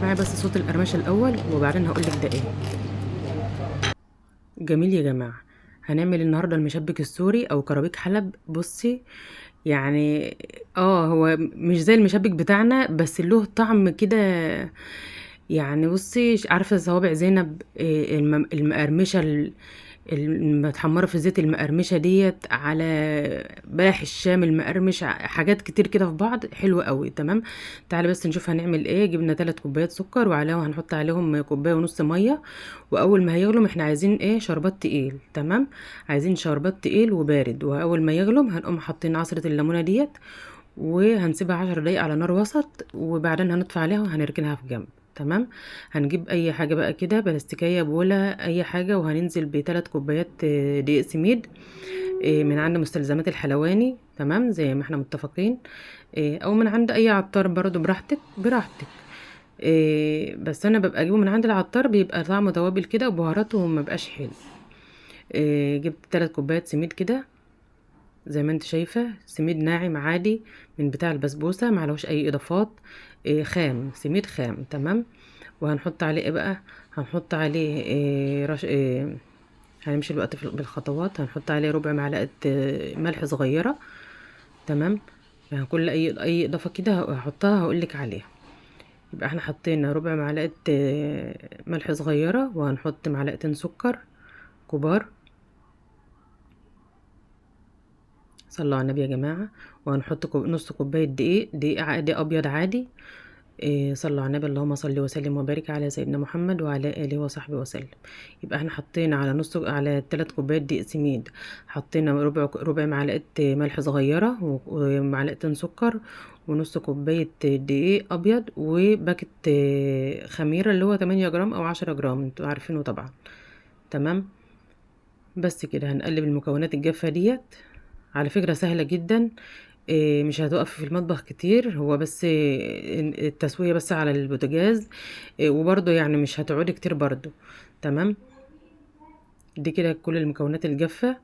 اسمعي بس صوت القرمشة الأول وبعدين هقولك ده ايه. جميل يا جماعة. هنعمل النهاردة المشبك السوري أو كرابيك حلب. بصي يعني هو مش زي المشبك بتاعنا بس له طعم كده. يعني بصي عارفة صوابع زينب المقرمشة المتحمرة في الزيت، المقرمشة ديت على بلح الشام المقرمش، حاجات كتير كده في بعض حلوة قوي. تمام، تعالى بس نشوف هنعمل ايه. جبنا 3 كوبايات سكر وعليهم هنحط عليهم كوباية ونص مية، واول ما هيغلوا احنا عايزين ايه؟ شربات تقيل. تمام، عايزين شربات تقيل وبارد. واول ما يغلوا هنقوم حاطين عصرة الليمونة ديت وهنسيبها 10 دقايق على نار وسط، وبعدين هنطفي عليها وهنركنها في جنب. تمام، هنجيب اي حاجه بقى كده، بلاستيكيه، بوله، اي حاجه، وهننزل ب3 كوبايات دقيق سميد من عند مستلزمات الحلواني. تمام، زي ما احنا متفقين. او من عند اي عطار برضو، براحتك براحتك. بس انا ببقى اجيبه من عند العطار، بيبقى طعمه توابل كده وبهاراته ما بقاش حلو. جبت 3 كوبايات سميد كده، زي ما انت شايفة، سميد ناعم عادي من بتاع البسبوسة، معلوش اي اضافات. خام، سميد خام. تمام، وهنحط عليه ايه بقى؟ هنحط عليه هنمشي الوقت بالخطوات. هنحط عليه ربع معلقة ملح صغيرة. تمام، يعني كل اي اضافة كده هحطها هقولك عليها. يبقى احنا حطينا ربع معلقة ملح صغيرة، وهنحط معلقتين سكر كبار. صلوا على النبي يا جماعة. وهنحط نص كوباية دقيق عادي أبيض عادي. صلوا على النبي، اللهم صل وسلم وبارك على سيدنا محمد وعلى آله وصحبه وسلم. يبقى احنا حطينا على 3 كوبايات دقيق سميد، حطينا ربع معلقة ملح صغيرة ومعلقتين سكر ونص كوباية دقيق أبيض وباكت خميرة اللي هو 8 جرام أو 10 جرام، انتوا عارفينه طبعا. تمام، بس كده هنقلب المكونات الجافة ديت. على فكرة سهلة جدا. مش هتقف في المطبخ كتير، هو بس التسوية بس على البوتاجاز. وبرضه يعني مش هتقعدي كتير برضه. تمام، دي كده كل المكونات الجافة.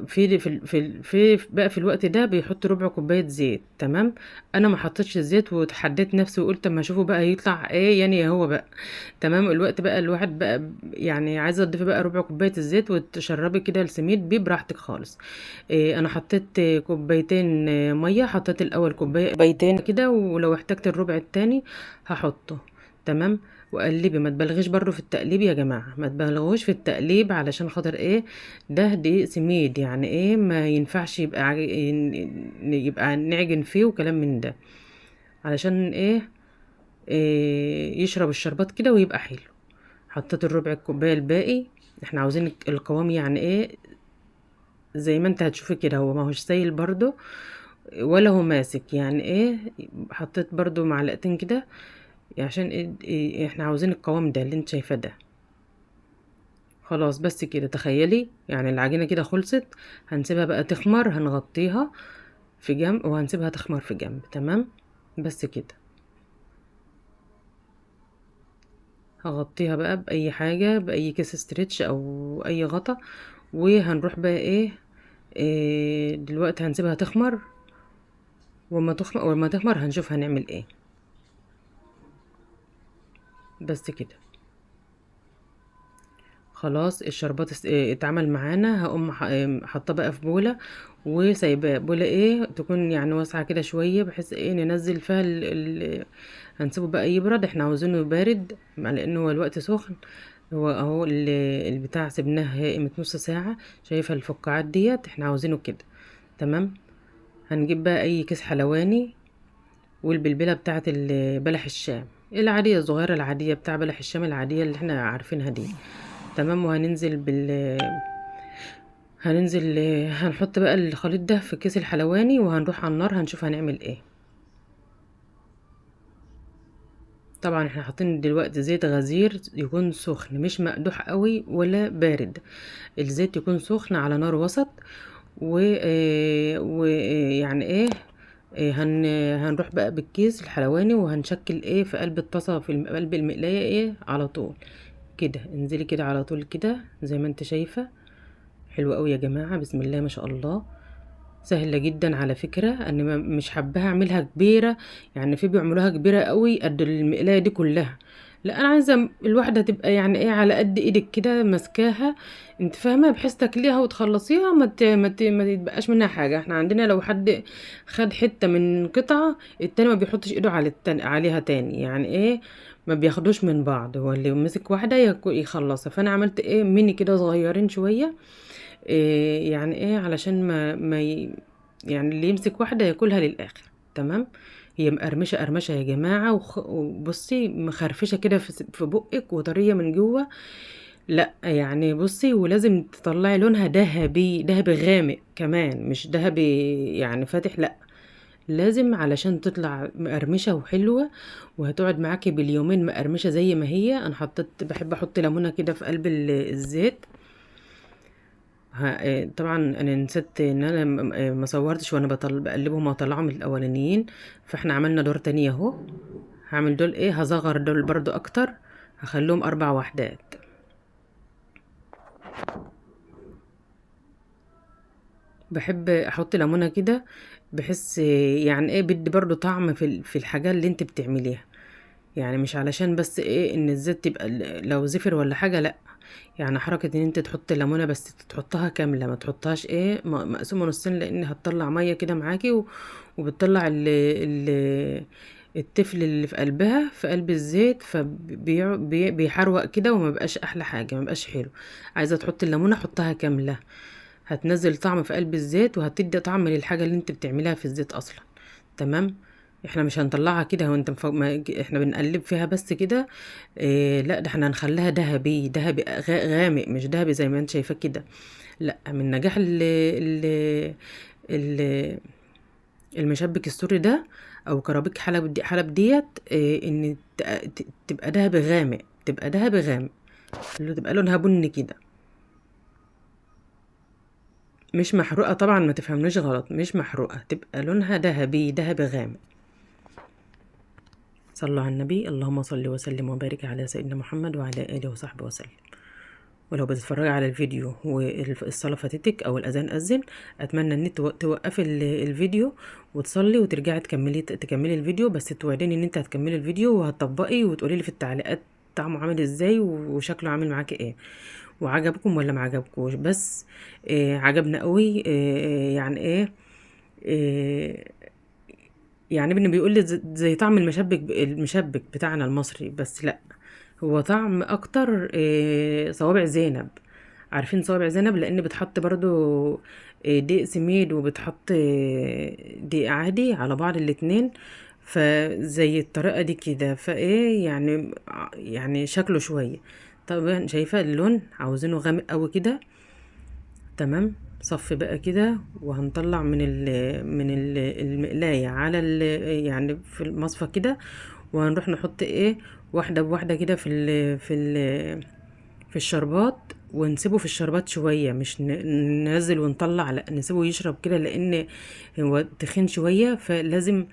في بقى في الوقت ده بيحط ربع كوباية زيت. تمام، انا ما حطيتش الزيت وتحديت نفسي وقلت اما اشوفه بقى يطلع ايه يعني هو بقى. تمام، الوقت بقى الواحد بقى يعني عايزه تضيفي بقى ربع كوبايه الزيت وتشربي كده السميد بيه براحتك خالص. انا حطيت كوبايتين ميه. حطيت الاول كوبايتين كده، ولو احتجت الربع التاني هحطه. تمام، وقلبي، ما تبالغيش برضو في التقليب يا جماعه، ما تبالغوش في التقليب علشان خاطر ايه؟ ده دقيق سميد، يعني ايه ما ينفعش يبقى نعجن فيه وكلام من ده. علشان إيه يشرب الشربات كده ويبقى حلو. حطيت الربع الكوبايه الباقي. احنا عاوزين القوام يعني ايه؟ زي ما انت هتشوفي كده، هو ما هوش سايل برضو ولا هو ماسك، يعني ايه. حطيت برضو معلقتين كده عشان احنا عاوزين القوام ده اللي انت شايفاه ده. خلاص بس كده، تخيلي يعني العجينة كده خلصت. هنسيبها بقى تخمر، هنغطيها في جنب وهنسيبها تخمر في جنب. تمام، بس كده. هغطيها بقى بأي حاجة، بأي كيس ستريتش أو أي غطا. وهنروح بقى دلوقتي هنسيبها تخمر. وما تخمر هنشوف هنعمل ايه. بس كده خلاص. الشربات اتعمل معانا. هقوم حاطاه بقى في بوله، وسايباه بوله تكون يعني واسعه كده شويه، بحيث ننزل فيها هنسيبه بقى يبرد. احنا عاوزينه بارد لانه هو الوقت سخن. هو اهو البتاع سيبناه قيمه نص ساعه. شايفه الفقاعات ديت؟ احنا عاوزينه كده. تمام، هنجيب بقى اي كيس حلواني، والبلبله بتاعه بلح الشام العاديه الصغيره، العاديه بتاع بلح الشام العاديه اللي احنا عارفينها دي. تمام، هننزل هنحط بقى الخليط ده في كيس الحلواني، وهنروح على النار هنشوف هنعمل ايه. طبعا احنا حاطين دلوقتي زيت غزير يكون سخن، مش مقدوح قوي ولا بارد. الزيت يكون سخن على نار وسط. ويعني هنروح بقى بالكيس الحلواني وهنشكل في قلب الطاسة، في قلب المقلاية على طول كده. انزلي كده على طول كده زي ما انت شايفة. حلو قوي يا جماعة، بسم الله ما شاء الله. سهلة جدا على فكرة. انا مش حاباها اعملها كبيرة، يعني في بيعملوها كبيرة قوي قد المقلاية دي كلها. لا انا عايزة الواحدة تبقى يعني ايه على قد ايدك كده ماسكاها، انت فاهمة، بحيث تاكليها وتخلصيها ما تبقاش منها حاجة. احنا عندنا لو حد خد حتة من قطعة التاني ما بيحطش ايده عليها تاني، يعني ايه، ما بياخدوش من بعض، هو اللي يمسك واحدة يخلصها. فانا عملت ايه ميني كده صغيرين شوية، إيه يعني ايه علشان يعني اللي يمسك واحدة ياكلها للآخر. تمام. هي مقرمشة قرمشة يا جماعة، وبصي مخرفشة كده في بقك وطرية من جوه. لا يعني بصي، ولازم تطلعي لونها ذهبي، ذهبي غامق كمان، مش ذهبي يعني فاتح، لا، لازم علشان تطلع مقرمشة وحلوة، وهتقعد معاكي باليومين مقرمشة زي ما هي. انا بحب احط ليمونة كده في قلب الزيت. طبعا انا نسيت ان انا ما صورتش وانا بقلبهم واطلعهم الاولانيين. فاحنا عملنا دور تانية اهو. هعمل دول ايه، هصغر دول برضو اكتر، هخليهم 4 وحدات. بحب احط ليمونة كده، بحس يعني ايه بدي برضو طعم في الحاجات اللي انت بتعمليها. يعني مش علشان بس ايه ان الزيت تبقى لو زفر ولا حاجة، لا، يعني حركة ان انت تحط الليمونة بس تحطها كاملة، ما تحطهاش ايه مقسومة نصين، لان هتطلع مية كده معاكي وبتطلع التفل اللي في قلبها في قلب الزيت، فبيحروق كده وما بقاش احلى حاجة، ما بقاش حلو. عايزة تحط الليمونة حطها كاملة، هتنزل طعم في قلب الزيت وهتدي طعم للحاجة اللي انت بتعملها في الزيت اصلا. تمام. احنا مش هنطلعها كده، هو انت احنا بنقلب فيها بس كده. إيه لا، ده احنا هنخليها ذهبي، ذهبي غامق، مش ذهبي زي ما انت شايفاه كده. لا، من نجاح ال المشبك السوري ده او كرابيك حلب ديت، إيه ان تبقى ذهبي غامق، تبقى ذهبي غامق، اللي تبقى لونها بني كده، مش محروقة طبعا، ما تفهمنيش غلط، مش محروقة، تبقى لونها ذهبي، ذهبي غامق. صلوا على النبي، اللهم صل وسلم وبارك على سيدنا محمد وعلى آله وصحبه وسلم. ولو بتتفرجي على الفيديو والصلاة فاتتك او الاذان اذن، اتمنى ان انت توقفي الفيديو وتصلي وترجعي تكملي الفيديو، بس توعديني ان انت هتكملي الفيديو وهتطبقي وتقولي لي في التعليقات طعمه عامل ازاي وشكله عامل معاكي ايه، وعجبكم ولا ما عجبكوش. بس عجبنا قوي. يعني ايه، إيه يعني ابني بيقول لي زي طعم المشبك بتاعنا المصري، بس لا، هو طعم اكتر صوابع زينب. عارفين صوابع زينب، لان بتحط برضو دقيق سميد، وبتحط دقيق عادي على بعض الاتنين، فزي الطريقة دي كده، فايه يعني، يعني شكله شوية. طبعا شايفة اللون عاوزينه غامق قوي كده. تمام. صف بقى كده، وهنطلع المقلاية على يعني في المصفى كده، وهنروح نحط ايه واحدة بواحدة كده في الشربات، ونسيبه في الشربات شوية، مش ننزل ونطلع، لا، نسيبه يشرب كده، لان هو تخين شوية، فلازم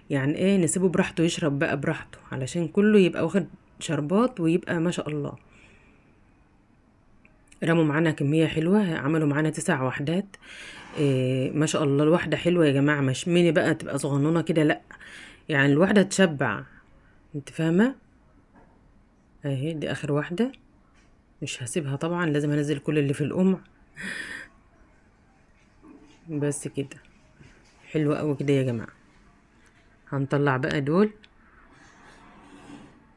يعني ايه نسيبه براحته يشرب بقى براحته، علشان كله يبقى واخد شربات ويبقى ما شاء الله. رموا معانا كمية حلوة، عملوا معانا 9 وحدات. إيه ما شاء الله، الواحدة حلوة يا جماعة، مش ميني بقى تبقى صغنونة كده، لأ، يعني الواحدة تشبع، انت فاهمة. اهي دي اخر واحدة، مش هسيبها طبعا، لازم انزل كل اللي في القمع. بس كده حلوة قوي كده يا جماعة. هنطلع بقى دول،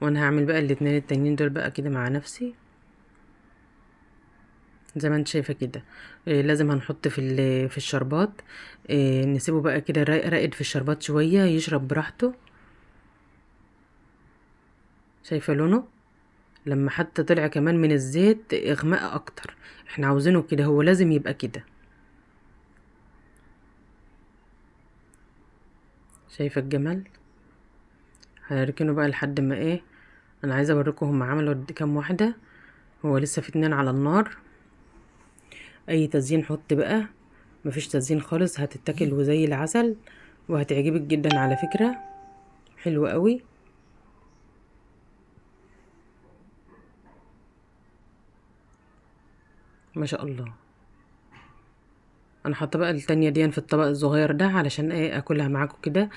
وانا هعمل بقى الاتنين التانيين دول بقى كده مع نفسي زي ما انت شايفة كده. إيه لازم هنحط في الشربات، إيه نسيبه بقى كده راقد في الشربات شوية يشرب براحته. شايفة لونه لما حتى طلع كمان من الزيت اغماء اكتر، احنا عاوزينه كده، هو لازم يبقى كده. شايفة الجمال. هنركنه بقى لحد ما ايه، انا عايزة اوريكم هم عملوا كام واحدة. هو لسه في 2 على النار. اي تزيين حط بقى، مفيش تزيين خالص، هتتاكل وزي العسل، وهتعجبك جدا على فكرة، حلوة قوي. ما شاء الله. انا حاطه بقى التانية دي في الطبق الصغير ده علشان ايه اكلها معاكم كده،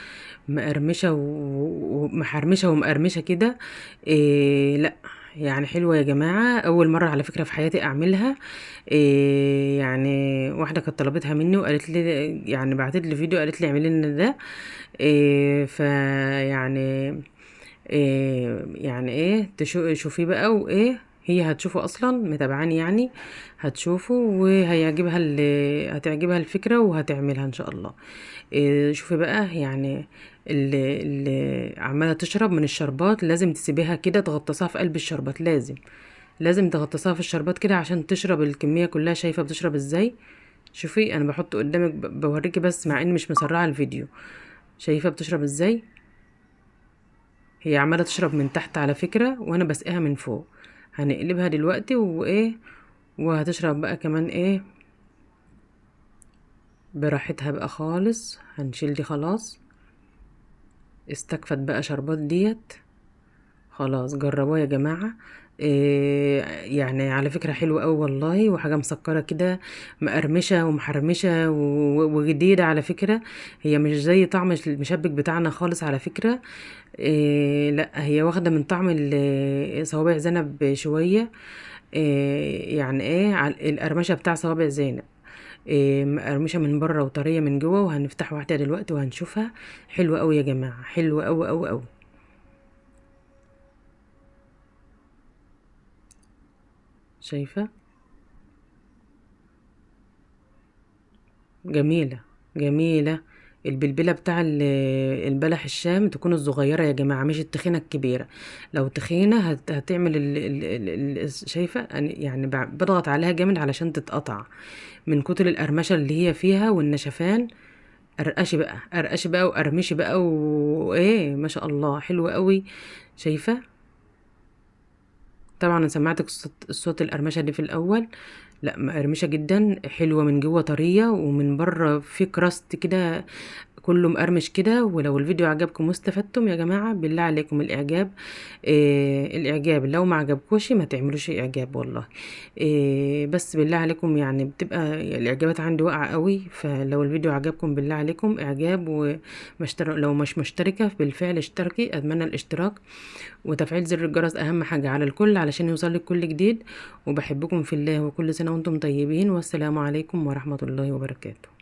مقرمشه ومحرمشه ومقرمشه كده. إيه لا، يعني حلوه يا جماعه، اول مره على فكره في حياتي اعملها. إيه يعني واحده كانت طلبتها مني وقالت لي، يعني بعتت لي فيديو قالت لي اعملي لنا ده. إيه فيعني إيه يعني ايه شوفيه بقى وايه، هي هتشوفه اصلا متابعاني يعني، هتشوفه وهيعجبها هتعجبها الفكرة وهتعملها ان شاء الله. إيه شوفي بقى يعني، اللي عمالة تشرب من الشربات لازم تسيبيها كده تغطسها في قلب الشربات، لازم تغطسها في الشربات كده عشان تشرب الكمية كلها. شايفة بتشرب ازاي؟ شوفي انا بحط قدامك بوريكي بس مع اني مش مسرعة الفيديو. شايفة بتشرب ازاي؟ هي عمالة تشرب من تحت على فكرة وانا بسقيها من فوق. هنقلبها دلوقتي وايه، وهتشرب بقى كمان ايه براحتها بقى خالص. هنشيل دي خلاص، استكفت بقى شربات ديت. خلاص جربوها يا جماعة. إيه يعني على فكرة حلوة أوي والله، وحاجة مسكرة كده، مقرمشة ومحرمشة وجديدة على فكرة. هي مش زي طعم المشبك بتاعنا خالص على فكرة. إيه لا، هي واخدة من طعم صوابع زينب شوية. إيه يعني ايه القرمشة بتاع صوابع زينب. إيه مقرمشة من بره وطرية من جوه، وهنفتح واحدة دلوقتي وهنشوفها. حلوة أوي يا جماعة، حلوة أوي أوي أوي. شايفة؟ جميلة، جميلة. البلبلة بتاع البلح الشام تكون الصغيرة يا جماعة، مش التخينة الكبيرة. لو تخينة هتعمل شايفة يعني بضغط عليها جامد علشان تتقطع من كتر القرمشة اللي هي فيها والنشفان. قرقشي بقى، قرقشي بقى وقرمشي بقى وايه، ما شاء الله حلوة قوي. شايفة؟ طبعا انا سمعتك الصوت القرمشة دي في الاول. لا مقرمشة جدا، حلوة من جوه طرية ومن بره في كراست كده، كله مقرمش كده. ولو الفيديو عجبكم واستفدتم يا جماعة بالله عليكم الاعجاب. إيه الاعجاب، لو ما عجبكوش ما تعملوش اعجاب والله. إيه بس بالله عليكم يعني بتبقى الاعجابات عندي واقعة قوي، فلو الفيديو عجبكم بالله عليكم اعجاب ومشترك، لو مش مشتركة بالفعل اشتركي، اتمنى الاشتراك وتفعيل زر الجرس اهم حاجة على الكل علشان يوصلك كل جديد. وبحبكم في الله، وكل سنة وانتم طيبين، والسلام عليكم ورحمة الله وبركاته.